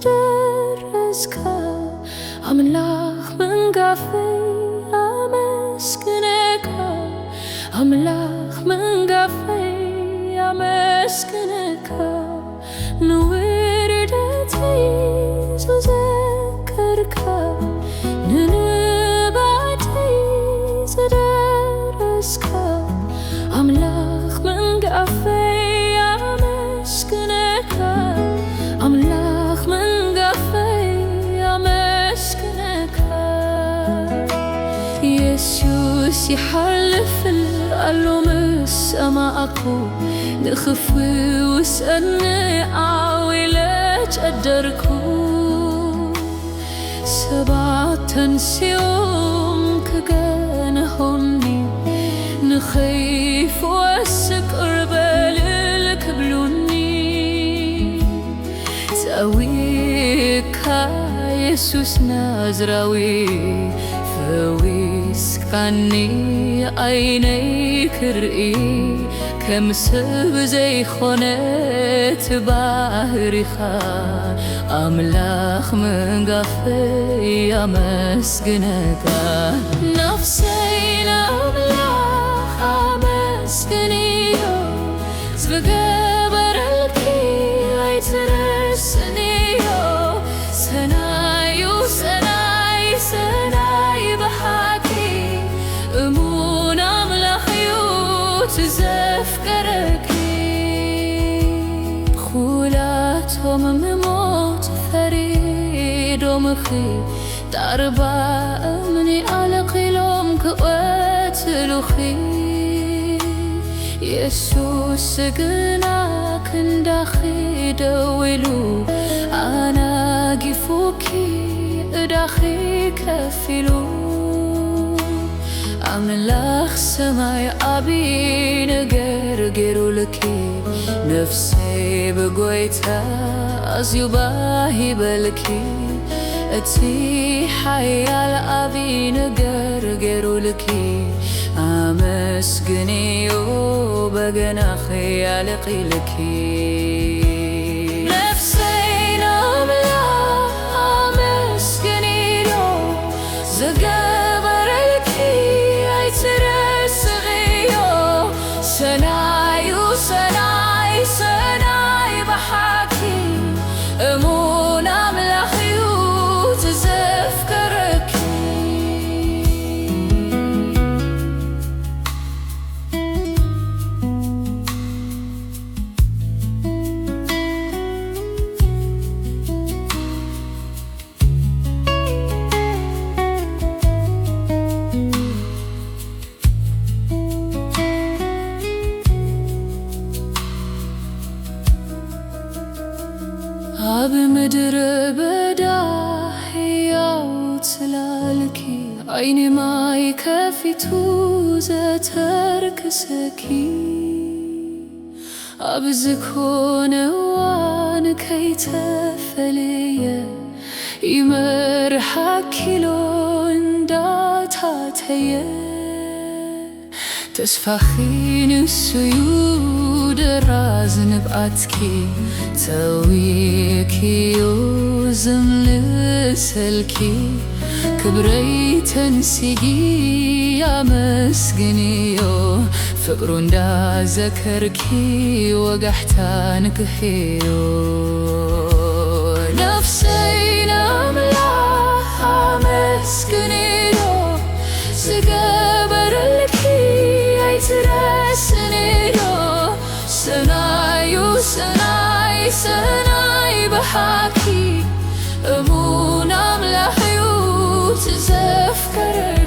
ዝደረስካ ኣምላኽ መንጋፈይ ኣመስግነካ ኣምላኽ መንጋፈይ ኣመስግነካ ንውርደተይ ዝዘከርካ ንንባተይ ዝደረስካ ኣምላኽ መንጋፈይ ኣመስግነካ ኣምላኽ መንጋፈይ ኣመስግነካ ኢየሱስ ይሓልፍ ኣሎ ምስ ሰማዕኹ ንኽፍውሰኒ ዓዊለ ጨደርኩ ሰባት ተንስዮም ክገንሆኒ ንኸይፍወስ ቅር በልል ክብሉኒ ፀዊዕካ ኢየሱስ ናዝራዊ ፈዊስካኒ ዓይነይ ክርኢ ከም ሰብ ዘይኮነት ባህሪኻ ኣምላኽ መንጋፈይ ኣመስግነካ ነፍሰይ ንኣምላኽ ኣመስግንዮ ዝገበረልኪ ኣይትረስንዮ ሰናዩ ሰናይ ሰናይ በሓቂ እሙን ኣምላኽ እዩ ትዘፍቀረኪ ኩላቶም ምሞት ፈሪዶምኺ ጣርባ እምኒ ኣለኺሎም ክቐትሉኺ ኢየሱስ ግና ክንዳኺ ደው ኢሉ ኣናጊፉኪ ዕዳኺ ከፊሉ ኣምላኽ ሰማይ ዓብዪ ነገር ገይሩልኪ ነፍሰይ ብጎይታ ኣዝዩ ባህ ይበልኪ እቲ ሓያል ዓብዪ ነገር ገይሩልኪ ኣመስግንዮ በገናኺ ኣለቒልኪ ነፍሰይ ንኣምላኽ ኣመስግንዮ ዝገበረልኪ ኣይትረስኺዮ ሰናዩ ሰናይ ሰናይ በሓቂ እሙን ኣምላኽ እዩ ትዘፍቀረኪ ኣብ ምድረ በዳ ሕያው ትላልኪ ዓይኒ ማይ ከፊቱ ዘተርክሰኪ ኣብ ዝኮነ እዋን ከይተፈልየ ይመርሓኪ ኢሎ እንዳታተየ ተስፋኺ ንሱ እዩ ደራዝ ንብዓትኪ ፀዊዕክዮ ዝምልሰልኪ ክብረይ ተንሲጊ ኣመስግንዮ ፍቕሩ እንዳዘከርኪ ወጋሕታ ንክሕዮ ነፍሰይ ንኣምላኽ ኣመስግንዮ ዝገበረልኪ ኣይትረስንዮ ሰናዩ ሰናይ ሰናይ በሓቂ እሙን ኣምላኽ እዩ ትዘፍቀረ